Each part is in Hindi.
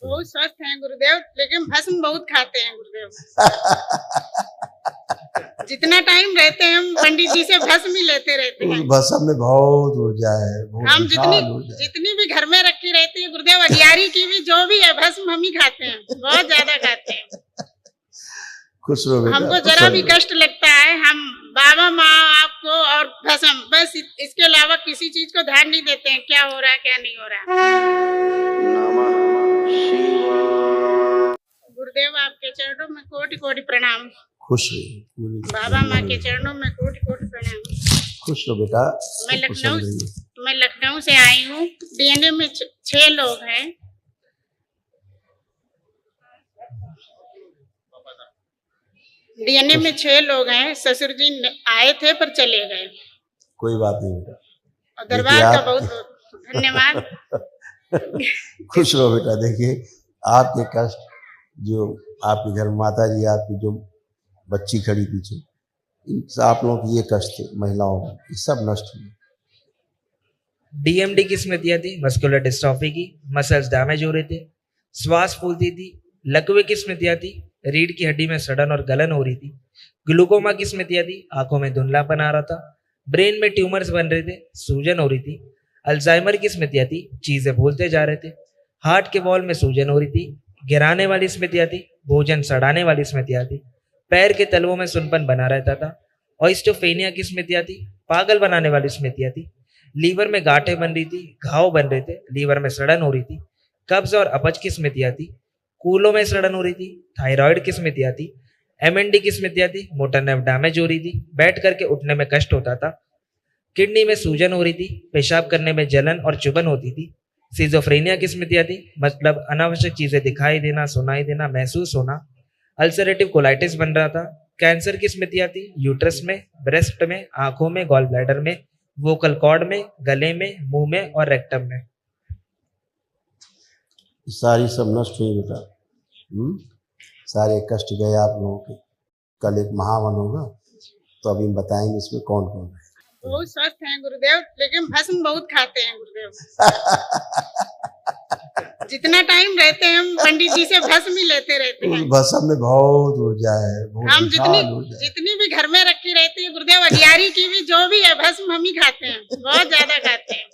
बहुत स्वस्थ हैं गुरुदेव, लेकिन भस्म बहुत खाते हैं गुरुदेव। जितना टाइम रहते हैं हम पंडित जी से भस्म ही लेते रहते हैं। भस्म में बहुत ऊर्जा है, हम जितनी भी घर में रखी रहती है गुरुदेव, अगियारी की भी जो भी है भस्म हम ही खाते हैं, बहुत ज्यादा खाते हैं। खुश रहो बेटा। हमको जरा भी कष्ट लगता है, हम बाबा माँ आपको और भस्म, बस इसके अलावा किसी चीज को ध्यान नहीं देते हैं, क्या हो रहा है क्या नहीं हो रहा है। गुरुदेव आपके चरणों में कोटि कोटि प्रणाम। खुश रहिए। बाबा माँ के चरणों में कोटि कोटि प्रणाम। खुश रहो बेटा। मैं लखनऊ से आई हूँ। डीएनए में 6 लोग हैं। डीएनए में 6 लोग हैं। ससुर जी आए थे पर चले गए। कोई बात नहीं बेटा, और दरबार का बहुत बहुत धन्यवाद। खुश रहो बेटा। देखिए आपके कष्ट, जो आपके घर माता जी, आपकी जो बच्ची खड़ी पीछे, आप लोगों की ये कष्ट थे महिलाओं का, ये सब नष्ट हुए। डीएमडी की स्मृतियां थी, मस्कुलर डिस्ट्रॉफी की, मसल्स डैमेज हो रहे थे, श्वास फूलती थी। लकवे की स्मृतियां थी, रीढ़ की हड्डी में सड़न और गलन हो रही थी। ग्लूकोमा की स्मृतियां थी, आंखों में धुंधलापन आ रहा था, ब्रेन में ट्यूमर्स बन रहे थे, सूजन हो रही थी। अल्जाइमर की स्मृतियां थी, चीजें भूलते जा रहे थे। हार्ट के वॉल में सूजन हो रही थी। गिराने वाली स्मृतियां थी, भोजन सड़ाने वाली स्मृतियां थी। पैर के तलवों में सुनपन बना रहता था। ऑइस्टोफेनिया की स्मृतियां थी, पागल बनाने वाली स्मृतियां थी। लीवर में गांठें बन रही थी, घाव बन रहे थे, लीवर में सड़न हो रही थी। कब्ज और अपच की स्मृतियां थी, कूलों में सड़न हो रही थी। थायराइड की स्मृतियां थी, एमएनडी की स्मृतियां थी, मोटर नर्व डैमेज हो रही थी, बैठ करके उठने में कष्ट होता था। किडनी में सूजन हो रही थी, पेशाब करने में जलन और चुभन होती थी। सिजोफ्रेनिया की स्मृतियां थी, मतलब अनावश्यक चीजें दिखाई देना, सुनाई देना, महसूस होना। अल्सरेटिव कोलाइटिस बन रहा था। कैंसर की स्मृतियां थी, यूट्रस में, ब्रेस्ट में, आंखों में, गॉल ब्लैडर में, वोकल कॉर्ड में, गले में, मुंह में और रेक्टम में। सारी सब नष्ट हुई बेटा। सारे कष्ट गए आप लोगों के। कल एक महावन होगा तो अभी हम बताएंगे इसमें कौन कौन है। बहुत स्वस्थ हैं गुरुदेव, लेकिन भस्म बहुत खाते हैं गुरुदेव। जितना टाइम रहते हैं हम पंडित जी से भस्म ही लेते रहते हैं। भस्म में बहुत ऊर्जा है, हम जितनी भी घर में रखी रहती है गुरुदेव, अगियारी की भी जो भी है भस्म हम ही खाते हैं, बहुत ज्यादा खाते हैं।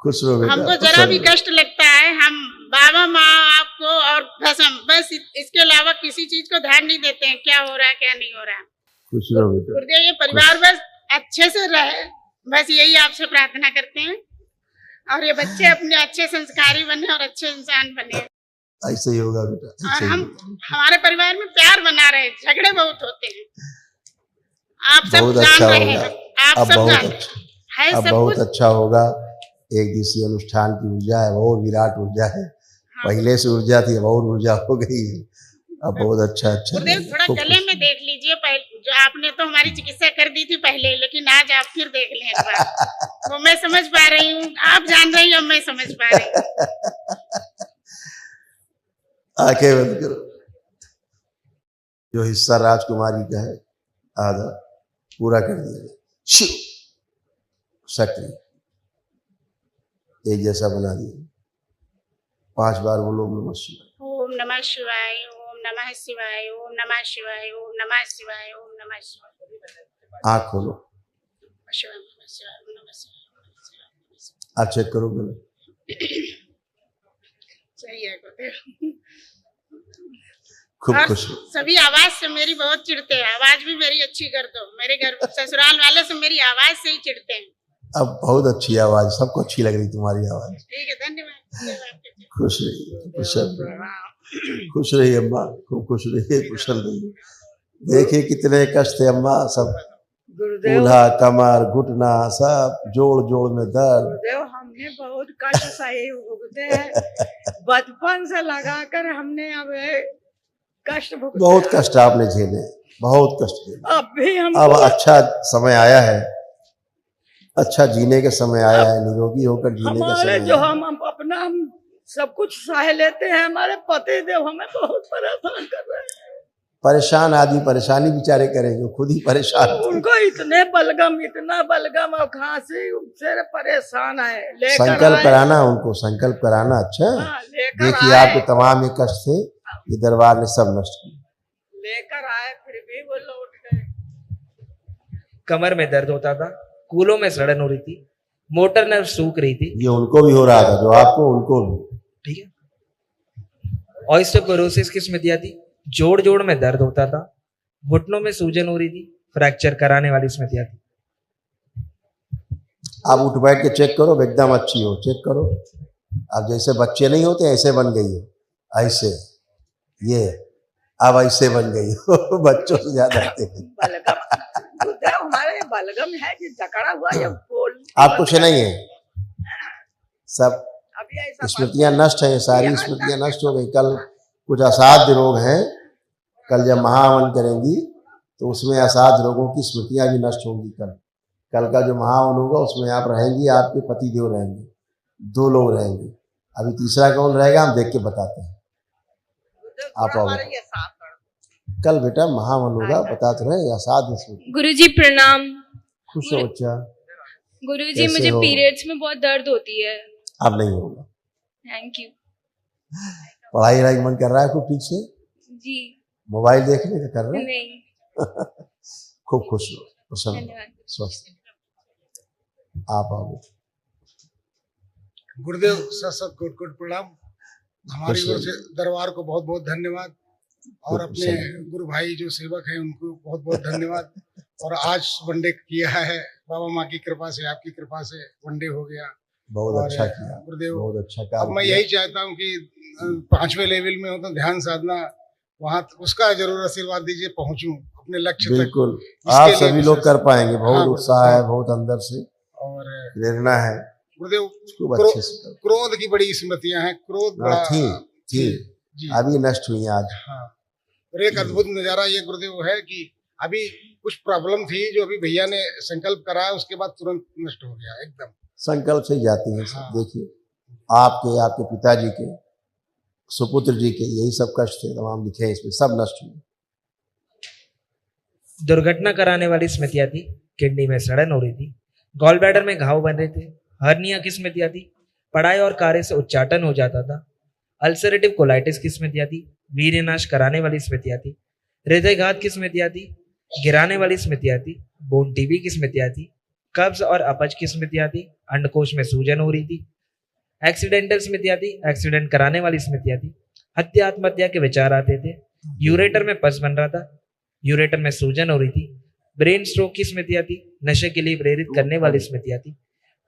खुश रहो बेटा। हमको जरा भी कष्ट लगता है, हम बाबा माँ आपको और भस्म, बस इसके अलावा किसी चीज को ध्यान नहीं देते हैं, क्या हो रहा है क्या नहीं हो रहा है। खुश रहो बेटा। गुरुदेव ये परिवार बस अच्छे से रहे, बस यही आपसे प्रार्थना करते हैं। और ये बच्चे अपने अच्छे संस्कारी बने और अच्छे इंसान बने। ऐसे ही होगा बेटा। और हमारे परिवार में प्यार बना रहे, झगड़े बहुत होते हैं, आप सब जान रहे हैं। आप सब जान रहे हैं। अब बहुत अच्छा होगा। एक दिवसीय अनुष्ठान की ऊर्जा है, और विराट ऊर्जा है। पहले से ऊर्जा थी, और ऊर्जा हो गई है। अब बहुत अच्छा थोड़ा गले में देख लीजिए। पहले जो आपने तो हमारी चिकित्सा कर दी थी पहले, लेकिन आज आप फिर देख लें एक बार। वो मैं समझ पा रही हूँ, आप जान रही हो, मैं समझ पा रही हूँ। आंखें बंद करो। जो हिस्सा राजकुमारी का है आधा पूरा कर दिया। शिव शक्ति एक जैसा बना दिया। 5 बार बोलो ओम नमः शिवाय। ओम नमः शिवाय, ओम नमः शिवाय, ओम नमः शिवाय, ओम नमः शिवाय, ओम नमः शिवाय। आँख खोलो। आप चेक करो गले। सही है। खूब खुश। सभी आवाज से मेरी बहुत चिढ़ते हैं, आवाज भी मेरी अच्छी कर दो। मेरे घर ससुराल वाले से मेरी आवाज से ही चिढ़ते हैं। अब बहुत अच्छी आवाज, सबको अच्छी लग रही तुम्हारी आवाज। ठीक है, धन्यवाद। खुश रहिए, खुश रहिए अम्मा, खूब खुश रहिए, कुशल रहिए। देखिए कितने कष्ट थे अम्मा, सब कूल्हा, कमर, घुटना, सब जोड़ जोड़ में दर्द। गुरुदेव हमने बहुत कष्ट सहे भुगते हैं। बचपन से लगाकर हमने अब कष्ट भुगते। बहुत कष्ट आपने झेले, बहुत कष्ट झेले। अब भी हम अब अच्छा समय आया है, अच्छा जीने का समय आया है, निरोगी होकर जीने का समय। जो हम अपना सब कुछ सह लेते हैं, हमारे पति देव हमें बहुत परेशान कर रहे हैं। परेशान आदमी परेशानी बेचारे करेंगे, खुद ही परेशान थे। उनको इतना बलगम और खांसी से परेशान है। लेकर संकल्प आए। कराना उनको, संकल्प कराना। अच्छा हाँ, लेकर देखिए आए। आपके तमाम ये कष्ट थे, ये दरबार ने सब नष्ट किए। लेकर आए फिर भी वो लौट गए। कमर में दर्द होता था, कूलों में सड़न हो रही थी, मोटर नर्व सूख रही थी। ये उनको भी हो रहा था, जो आपको उनको भी। ठीक है। ऑस्टियोपोरोसिस की स्मृतियां थी, जोड़ जोड़ में दर्द होता था, घुटनों में सूजन हो रही थी, फ्रैक्चर कराने वाली स्मृतियां थी। आप उठ बैठ के चेक करो, एकदम अच्छी हो, चेक करो। अब जैसे बच्चे नहीं होते ऐसे बन गई हो, ऐसे ये अब ऐसे बन गई हो बच्चों से ज्यादा थे। बलगम गुरुदेव हमारे बलगम है कि जकड़ा हुआ ये बोल। आप कुछ नहीं है, सब अभी ऐसा स्मृतियां नष्ट है, सारी स्मृतियां नष्ट हो गई। कल कुछ असाध्य रोग हैं, कल जब महावन करेंगी तो उसमें असाध्य रोगों की स्मृतियां भी नष्ट होंगी। कल का जो महावन होगा उसमें आप रहेंगी, आपके पति देव रहेंगे, 2 लोग रहेंगे। अभी तीसरा कौन रहेगा हम देख के बताते हैं। आप आओ ये साफ कर। कल बेटा महावन होगा, बता तो रहे असाध्य स्मृति। गुरुजी प्रणाम। खुश हो बच्चा। गुरुजी कैसे मुझे हो? पीरियड्स में बहुत दर्द होती है। अब नहीं होगा। थैंक यू पढ़ाई वढ़ाई मन कर रहा है खूब ठीक से? जी। मोबाइल देखने का कर रहा है? नहीं, खूब खुश हो, प्रसन्न हो, धन्यवाद। स्वस्थ। आप आओ। गुरुदेव सत सत कोट कोट प्रणाम। हमारी खुश ओर से दरबार को बहुत बहुत धन्यवाद और खूब अपने खुश गुरु भाई जो सेवक हैं उनको बहुत बहुत धन्यवाद। और आज वनडे किया है बाबा माँ की कृपा से, आपकी कृपा से वनडे हो गया। बहुत और अच्छा किया, गुरुदेव बहुत अच्छा अब काम मैं किया। यही चाहता हूँ कि 5वें लेवल में हो तो ध्यान साधना वहाँ उसका जरूर आशीर्वाद दीजिए, पहुँचूं अपने लक्ष्य तक। बिल्कुल इसके आप लिए सभी लोग कर पाएंगे, हाँ, बहुत गुरुदेव। उत्साह है, बहुत अंदर से और प्रेरणा है, गुरुदेव खूब अच्छे से करो। क्रोध की बड़ी स्मृतियां हैं, क्रोध बड़ा थी जी अभी नष्ट हुई आज। हाँ। और एक अद्भुत नजारा ये गुरुदेव है कि अभी कुछ प्रॉब्लम थी जो अभी भैया ने संकल्प कराया, उसके बाद तुरंत नष्ट हो गया एकदम। संकल्प से ही जाती है सब। हाँ। देखिए आपके, आपके पिताजी के, सुपुत्र जी के यही सब कष्ट थे, तमाम लिखे हैं इसमें, सब नष्ट हुए। दुर्घटना कराने वाली स्मृतियां थी, किडनी में सड़न हो रही थी, गॉल ब्लैडर में घाव बन रहे थे, हर्निया की स्मृतियां थी, पढ़ाई और कार्य से उच्चाटन हो जाता था, अल्सरेटिव कोलाइटिस की स्मृतियां थी, वीर्यनाश कराने वाली स्मृतियां थी, हृदयघात की स्मृतियां थी, गिराने वाली स्मृतियां थी, बोन टीबी की स्मृतियां थी, कब्ज और अपच की स्मृतियां थी, अंडकोश में सूजन हो रही थी, एक्सीडेंटल स्मृतियां थी, एक्सीडेंट कराने वाली स्मृतियां थी, हत्या आत्महत्या के विचार आते थे, यूरेटर में पस बन रहा था, यूरेटर में सूजन हो रही थी, ब्रेन स्ट्रोक की स्मृतियां थी, नशे के लिए प्रेरित करने वाली स्मृतियां थी,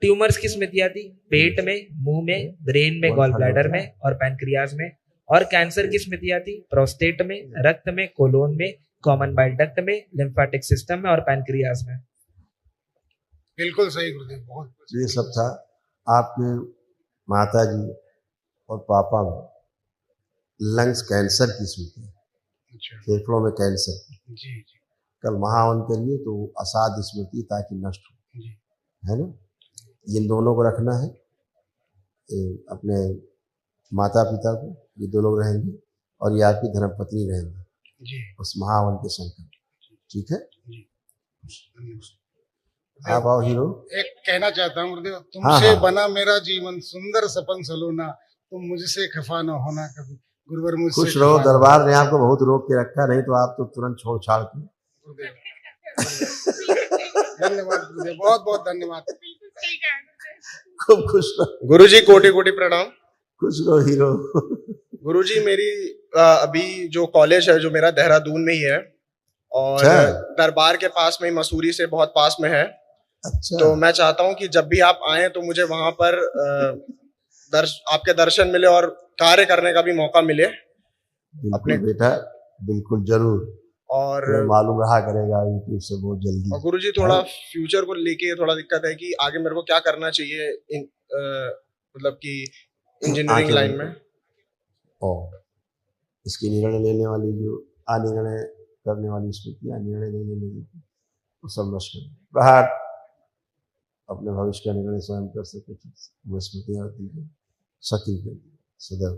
ट्यूमर्स की स्मृतियां थी, पेट में, मुंह में, ब्रेन में, गॉल ब्लैडर में और पैनक्रियाज में, और कैंसर की स्मृतियां थी, प्रोस्टेट में, रक्त में, कोलोन में, कॉमन बाइल डक्ट में, लिम्फेटिक सिस्टम में और पैनक्रियाज में। बिल्कुल सही गुरुदेव, बहुत ये सब था। आपके माता जी और पापा में लंग्स कैंसर की स्मृति, अच्छा। फेफड़ों में कैंसर। जी जी कल महावन करिए तो असाध्य स्मृति ताकि नष्ट हो, जी है ना। इन दोनों को रखना है, अपने माता पिता को, ये 2 लोग रहेंगे, और ये आपकी धर्मपत्नी रहेंगे जी उस महावन के संकल्प। ठीक है, धन्यवाद। आप आओ हीरो। एक कहना चाहता हूँ गुरुदेव, हाँ, तुमसे हाँ। बना मेरा जीवन, सुंदर सपन सलोना, तुम मुझसे खफा न होना कभी, गुरुवर मुझसे खुश रहो, खफा न दरबार ने आपको बहुत रोक के रखा, नहीं तो आप तो तुरंत छोड़ छाड़ के। गुरुदेव। धन्यवाद गुरुदेव, बहुत बहुत धन्यवाद। बिल्कुल सही कहा गुरुदेव। खूब खुश रहो, गुरुजी कोटि कोटि प्रणाम। खुश रहो हीरो। गुरुजी मेरी अभी जो कॉलेज है जो मेरा देहरादून में ही है और अच्छा। दरबार के पास में ही, मसूरी से बहुत पास में है। अच्छा, तो मैं चाहता हूँ कि जब भी आप आए तो मुझे वहां पर आपके दर्शन मिले और कार्य करने का भी मौका मिले। बिल्कुल अपने- बेटा, बिल्कुल जरूर। और तुम्हें मालूम रहा करेगा यूट्यूब से बहुत जल्दी। गुरुजी थोड़ा फ्यूचर को लेके थोड़ा दिक्कत है कि आगे मेरे को क्या करना चाहिए, मतलब कि इंजीनियरिंग आगे लाइन में। और इसकी निर्णय लेने वाली जो निर्णय करने वाली स्मृतियाँ, निर्णय नहीं लेने देती, वो सब नष्ट कर प्रहार अपने भविष्य का निर्णय स्वयं कर सके, वो स्मृतियाँ होती है सक्रिय कर दी, सदैव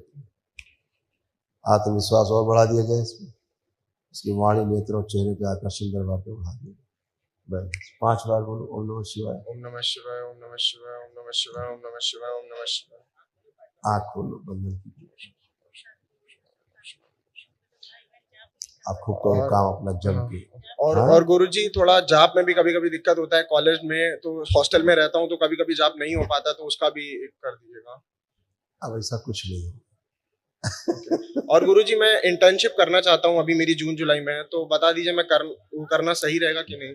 आत्मविश्वास और बढ़ा दिया जाए इसमें। इसकी वाणी नेत्र और चेहरे पे आकर सुंदर बातें उड़ा दी। बस 5 बार बोलो ओम नमः शिवाय। ओम नमः शिवाय, ओम नमः शिवाय, ओम नमः शिवाय, ओम नमः शिवाय, ओम नमः शिवाय। आँख खोलो, बंधन कीजिए। आप खूब करो और- काम अपना जम के। हाँ? और गुरुजी थोड़ा जाप में भी कभी कभी दिक्कत होता है, कॉलेज में तो हॉस्टल में रहता हूँ तो कभी कभी जाप नहीं हो पाता, तो उसका भी एक कर दीजिएगा। अब ऐसा कुछ नहीं हो। और गुरुजी मैं इंटर्नशिप करना चाहता हूँ, अभी मेरी जून जुलाई में है, तो बता दीजिए मैं वो करना सही रहेगा कि नहीं?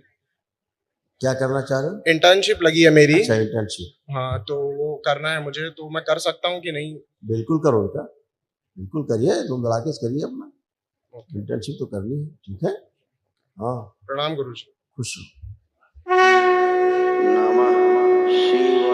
क्या करना चाह रहे हो? इंटर्नशिप लगी है मेरी। अच्छा, इंटर्नशिप। हाँ, तो वो करना है मुझे, तो मैं कर सकता हूँ कि नहीं? बिल्कुल करो बेटा, बिल्कुल करिए, तुम धड़ाके से करिए अपना। इंटर्नशिप तो करनी है, ठीक है। हाँ, प्रणाम गुरुजी। खुश रहो। नमः शिवाय।